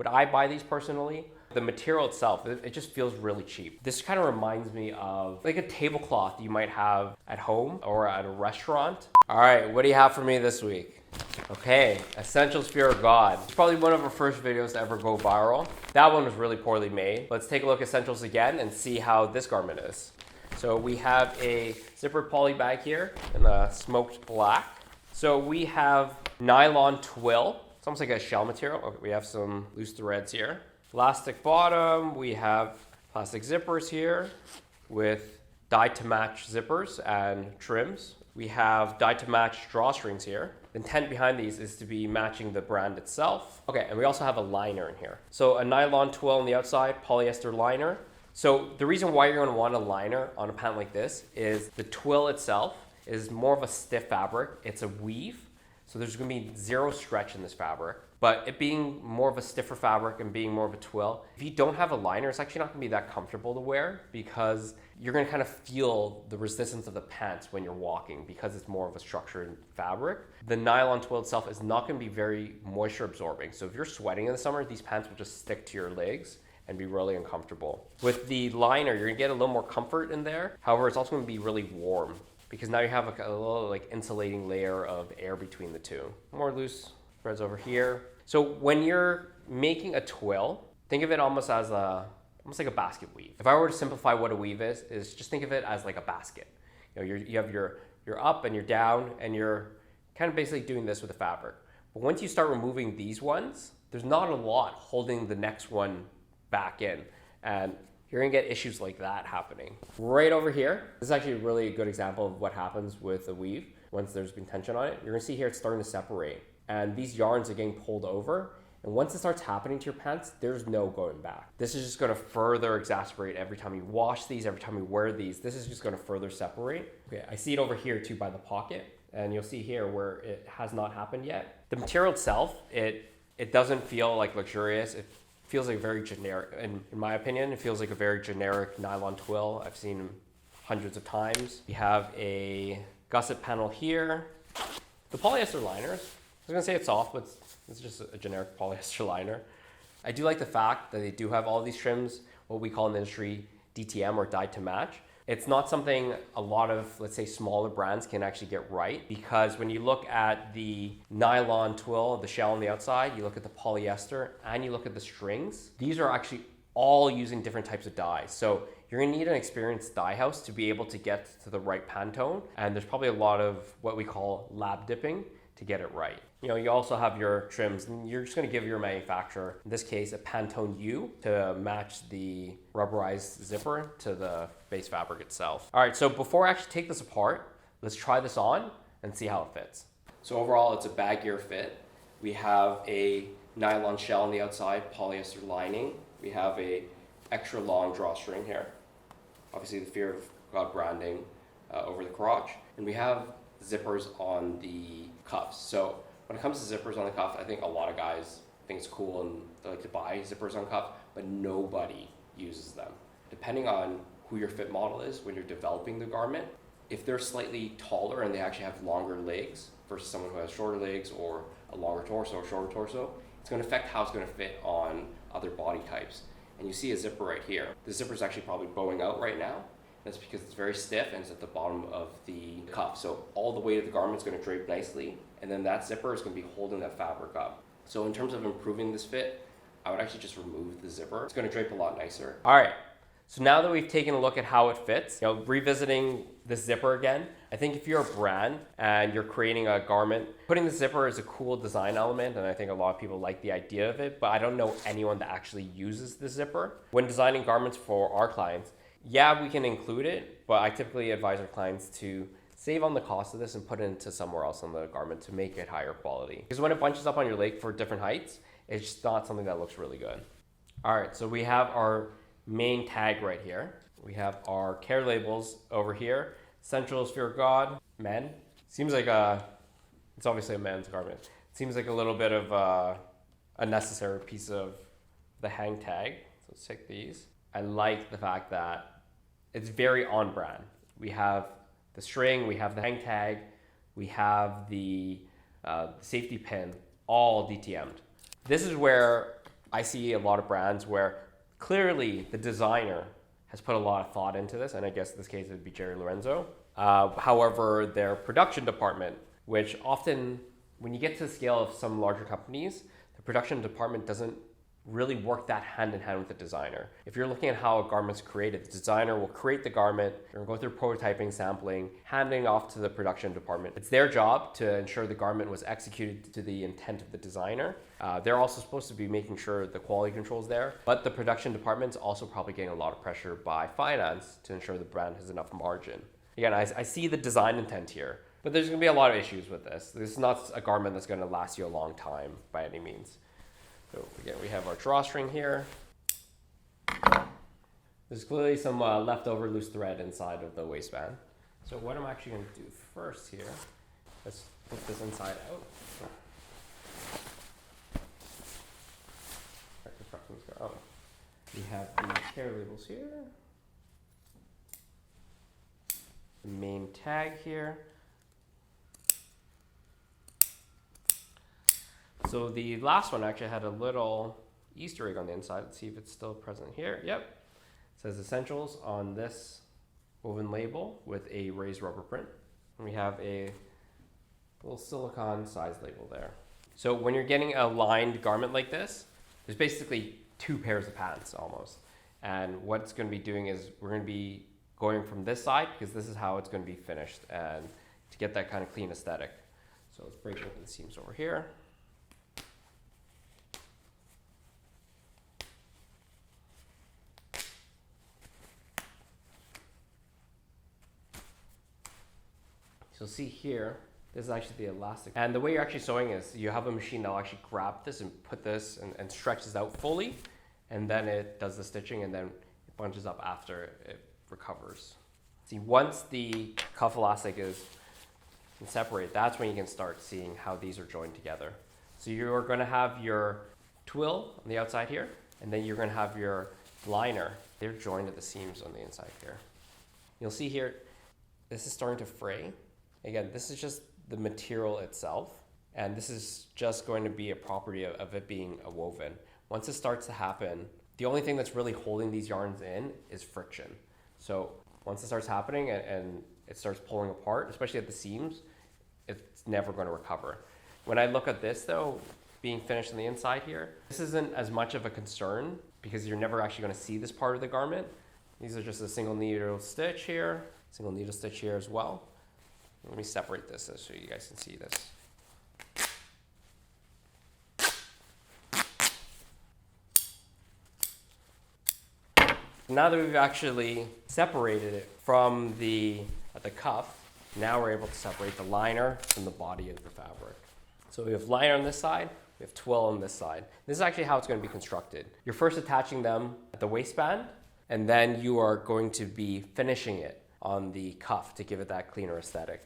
Would I buy these personally? The material itself, it just feels really cheap. This kind of reminds me of like a tablecloth you might have at home or at a restaurant. All right, what do you have for me this week? Okay, Essentials Fear of God. It's probably one of our first videos to ever go viral. That one was really poorly made. Let's take a look at Essentials again and see how this garment is. So we have a zippered poly bag here in the smoked black. So we have nylon twill. It's almost like a shell material. Okay, we have some loose threads here. Elastic bottom, we have plastic zippers here with dyed to match zippers and trims. We have dyed to match drawstrings here. The intent behind these is to be matching the brand itself. Okay, and we also have a liner in here. So a nylon twill on the outside, polyester liner. So the reason why you're gonna want a liner on a pant like this is the twill itself is more of a stiff fabric. It's a weave, so there's gonna be zero stretch in this fabric. But it being more of a stiffer fabric and being more of a twill, if you don't have a liner, it's actually not gonna be that comfortable to wear because you're gonna kind of feel the resistance of the pants when you're walking because it's more of a structured fabric. The nylon twill itself is not gonna be very moisture absorbing. So if you're sweating in the summer, these pants will just stick to your legs and be really uncomfortable. With the liner, you're gonna get a little more comfort in there. However, it's also gonna be really warm because now you have a little like insulating layer of air between the two. More loose threads over here. So when you're making a twill, think of it almost as almost like a basket weave. If I were to simplify what a weave is just think of it as like a basket. You know, you have your up and you're down and you're kind of basically doing this with the fabric. But once you start removing these ones, there's not a lot holding the next one back in. And you're gonna get issues like that happening. Right over here, this is actually a really good example of what happens with a weave once there's been tension on it. You're gonna see here it's starting to separate. And these yarns are getting pulled over. And once it starts happening to your pants, there's no going back. This is just gonna further exacerbate every time you wash these, every time you wear these. This is just gonna further separate. Okay, I see it over here too by the pocket. And you'll see here where it has not happened yet. The material itself, it doesn't feel like luxurious. It feels like very generic. In my opinion, it feels like a very generic nylon twill. I've seen them hundreds of times. We have a gusset panel here. The polyester liners, I was gonna say it's soft, but it's just a generic polyester liner. I do like the fact that they do have all these trims, what we call in the industry DTM or dyed to match. It's not something a lot of, let's say, smaller brands can actually get right because when you look at the nylon twill, the shell on the outside, you look at the polyester and you look at the strings, these are actually all using different types of dyes. So you're gonna need an experienced dye house to be able to get to the right Pantone. And there's probably a lot of what we call lab dipping to get it right. You know, you also have your trims and you're just gonna give your manufacturer, in this case, a Pantone U to match the rubberized zipper to the base fabric itself. All right, so before I actually take this apart, let's try this on and see how it fits. So overall, it's a baggier fit. We have a nylon shell on the outside, polyester lining. We have a extra long drawstring here. Obviously the Fear of God branding over the crotch. And we have zippers on the cuffs. So when it comes to zippers on the cuff, I think a lot of guys think it's cool and they like to buy zippers on cuff, but nobody uses them. Depending on who your fit model is when you're developing the garment, if they're slightly taller and they actually have longer legs versus someone who has shorter legs or a longer torso or shorter torso, it's going to affect how it's going to fit on other body types. And you see a zipper right here. The zipper is actually probably bowing out right now. That's because it's very stiff and it's at the bottom of the cuff. So all the weight of the garment is going to drape nicely, and then that zipper is going to be holding that fabric up. So in terms of improving this fit, I would actually just remove the zipper. It's going to drape a lot nicer. All right, so now that we've taken a look at how it fits, you know, revisiting this zipper again, I think if you're a brand and you're creating a garment, putting the zipper is a cool design element, and I think a lot of people like the idea of it, but I don't know anyone that actually uses the zipper. When designing garments for our clients, yeah, we can include it, but I typically advise our clients to save on the cost of this and put it into somewhere else on the garment to make it higher quality. Because when it bunches up on your leg for different heights, it's just not something that looks really good. All right, so we have our main tag right here. We have our care labels over here. Essentials Fear of God, men. Seems like it's obviously a men's garment. It seems like a little bit of a necessary piece of the hang tag. So let's take these. I like the fact that it's very on brand. We have the string, we have the hang tag, we have the safety pin, all DTM'd. This is where I see a lot of brands where clearly the designer has put a lot of thought into this, and I guess in this case it would be Jerry Lorenzo. However, their production department, which often, when you get to the scale of some larger companies, the production department doesn't really work that hand in hand with the designer. If you're looking at how a garment's created, the designer will create the garment, they're going to go through prototyping, sampling, handing off to the production department. It's their job to ensure the garment was executed to the intent of the designer. They're also supposed to be making sure the quality control is there, but the production department's also probably getting a lot of pressure by finance to ensure the brand has enough margin. Again, I see the design intent here, but there's going to be a lot of issues with this. This is not a garment that's going to last you a long time by any means. So again, we have our drawstring here. There's clearly some leftover loose thread inside of the waistband. So what I'm actually going to do first here, let's put this inside out. Oh, we have the care labels here. The main tag here. So the last one actually had a little Easter egg on the inside. Let's see if it's still present here. Yep. It says essentials on this woven label with a raised rubber print. And we have a little silicone size label there. So when you're getting a lined garment like this, there's basically two pairs of pants almost. And what it's going to be doing is we're going to be going from this side because this is how it's going to be finished and to get that kind of clean aesthetic. So let's break open the seams over here. So see here, this is actually the elastic. And the way you're actually sewing is you have a machine that'll actually grab this and put this and stretch this out fully. And then it does the stitching and then it bunches up after it recovers. See, once the cuff elastic is separated, that's when you can start seeing how these are joined together. So you're going to have your twill on the outside here, and then you're going to have your liner. They're joined at the seams on the inside here. You'll see here, this is starting to fray. Again, this is just the material itself, and this is just going to be a property of it being a woven. Once it starts to happen, the only thing that's really holding these yarns in is friction. So once it starts happening and it starts pulling apart, especially at the seams, it's never going to recover. When I look at this though, being finished on the inside here, this isn't as much of a concern because you're never actually going to see this part of the garment. These are just a single needle stitch here, single needle stitch here as well. Let me separate this so you guys can see this. Now that we've actually separated it from the cuff, now we're able to separate the liner from the body of the fabric. So we have liner on this side, we have twill on this side. This is actually how it's going to be constructed. You're first attaching them at the waistband, and then you are going to be finishing it on the cuff to give it that cleaner aesthetic.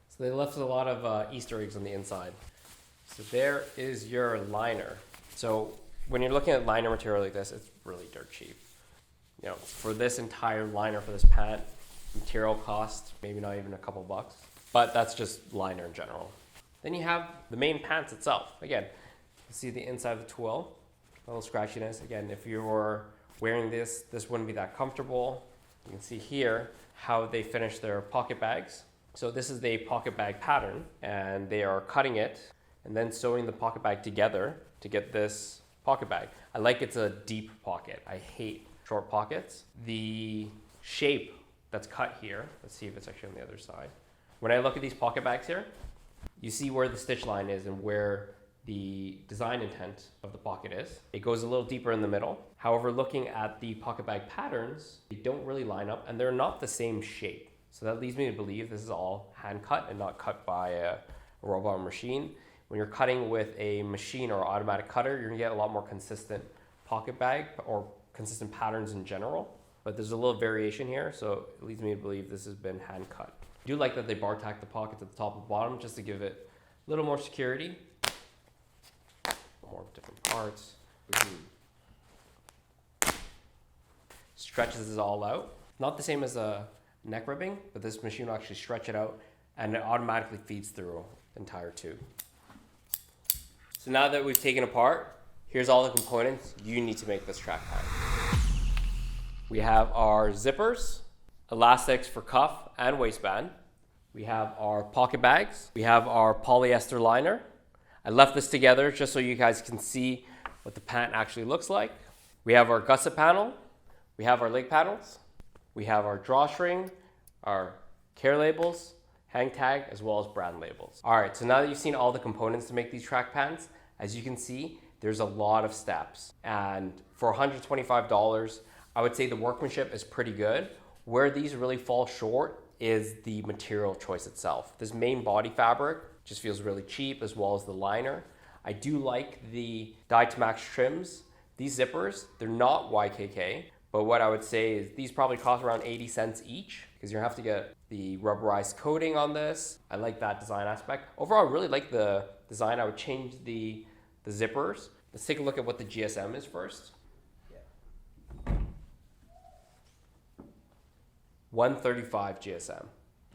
So they left a lot of Easter eggs on the inside. So there is your liner. So when you're looking at liner material like this, it's really dirt cheap. You know, for this entire liner for this pant, material cost maybe not even a couple bucks, but that's just liner in general. Then you have the main pants itself. Again, you see the inside of the twill, a little scratchiness. Again, if you were wearing this wouldn't be that comfortable. You can see here how they finish their pocket bags. So this is the pocket bag pattern, and they are cutting it and then sewing the pocket bag together to get this pocket bag. I like it's a deep pocket. I hate short pockets. The shape that's cut here, let's see if it's actually on the other side. When I look at these pocket bags here, you see where the stitch line is and where the design intent of the pocket is. It goes a little deeper in the middle. However, looking at the pocket bag patterns, they don't really line up and they're not the same shape. So that leads me to believe this is all hand cut and not cut by a robot or machine. When you're cutting with a machine or automatic cutter, you're gonna get a lot more consistent pocket bag or consistent patterns in general. But there's a little variation here, so it leads me to believe this has been hand cut. I do like that they bar tack the pockets at the top and bottom just to give it a little more security. More different parts. Stretches this all out. Not the same as a neck ribbing, but this machine will actually stretch it out and it automatically feeds through the entire tube. So now that we've taken apart, here's all the components you need to make this track pant. We have our zippers, elastics for cuff and waistband. We have our pocket bags. We have our polyester liner. I left this together just so you guys can see what the pant actually looks like. We have our gusset panel. We have our leg panels. We have our drawstring, our care labels, hang tag, as well as brand labels. All right, so now that you've seen all the components to make these track pants, as you can see, there's a lot of steps. And for $125, I would say the workmanship is pretty good. Where these really fall short is the material choice itself. This main body fabric just feels really cheap, as well as the liner. I do like the dye to match trims. These zippers, they're not YKK, but what I would say is these probably cost around 80 cents each, because you're gonna have to get the rubberized coating on this. I like that design aspect. Overall, I really like the design. I would change the zippers. Let's take a look at what the GSM is first. 135 GSM.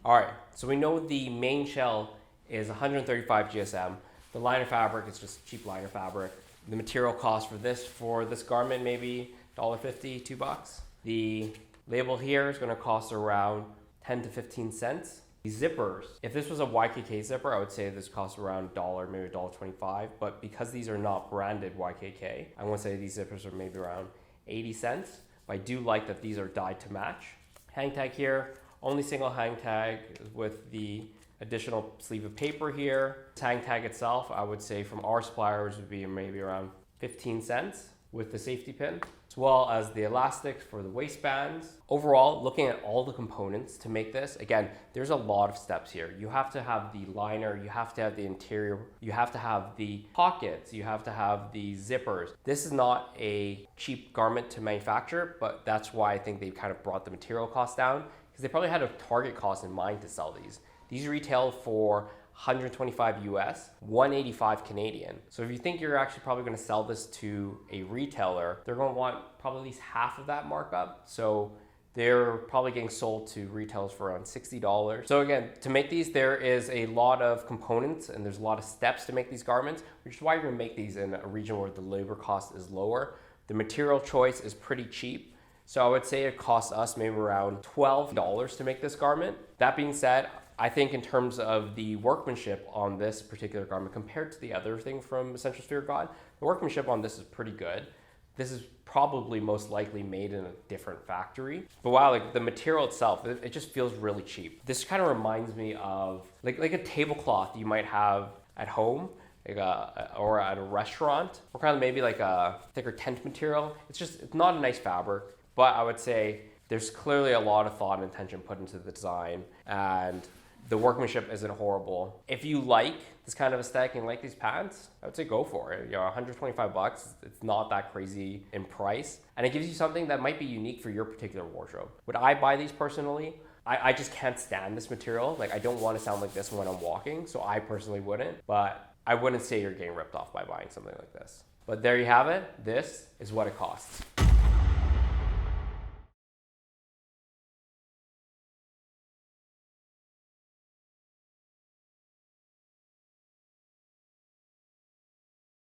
All right, so we know the main shell is 135 GSM. The liner fabric is just cheap liner fabric. The material cost for this garment, maybe $1.50, $2. The label here is gonna cost around 10 to 15 cents. The zippers, if this was a YKK zipper, I would say this costs around $1, maybe $1.25, but because these are not branded YKK, I want to say these zippers are maybe around 80 cents. But I do like that these are dyed to match. Hang tag here, only single hang tag with the additional sleeve of paper here. This hang tag itself, I would say from our suppliers would be maybe around 15 cents with the safety pin, as well as the elastics for the waistbands. Overall, looking at all the components to make this, again, there's a lot of steps here. You have to have the liner, you have to have the interior, you have to have the pockets, you have to have the zippers. This is not a cheap garment to manufacture, but that's why I think they kind of brought the material cost down, because they probably had a target cost in mind to sell these. These retail for 125 US, 185 Canadian. So if you think you're actually probably gonna sell this to a retailer, they're gonna want probably at least half of that markup. So they're probably getting sold to retailers for around $60. So again, to make these, there is a lot of components and there's a lot of steps to make these garments, which is why you're gonna make these in a region where the labor cost is lower. The material choice is pretty cheap. So I would say it costs us maybe around $12 to make this garment. That being said, I think in terms of the workmanship on this particular garment compared to the other thing from Essential Spirit God, the workmanship on this is pretty good. This is probably most likely made in a different factory. But wow, like the material itself, it just feels really cheap. This kind of reminds me of like a tablecloth you might have at home, or at a restaurant, or kind of maybe like a thicker tent material. It's not a nice fabric, but I would say there's clearly a lot of thought and attention put into the design, and the workmanship isn't horrible. If you like this kind of aesthetic and like these pants, I would say go for it. You know, 125 bucks, it's not that crazy in price. And it gives you something that might be unique for your particular wardrobe. Would I buy these personally? I just can't stand this material. Like, I don't want to sound like this when I'm walking, so I personally wouldn't. But I wouldn't say you're getting ripped off by buying something like this. But there you have it. This is what it costs.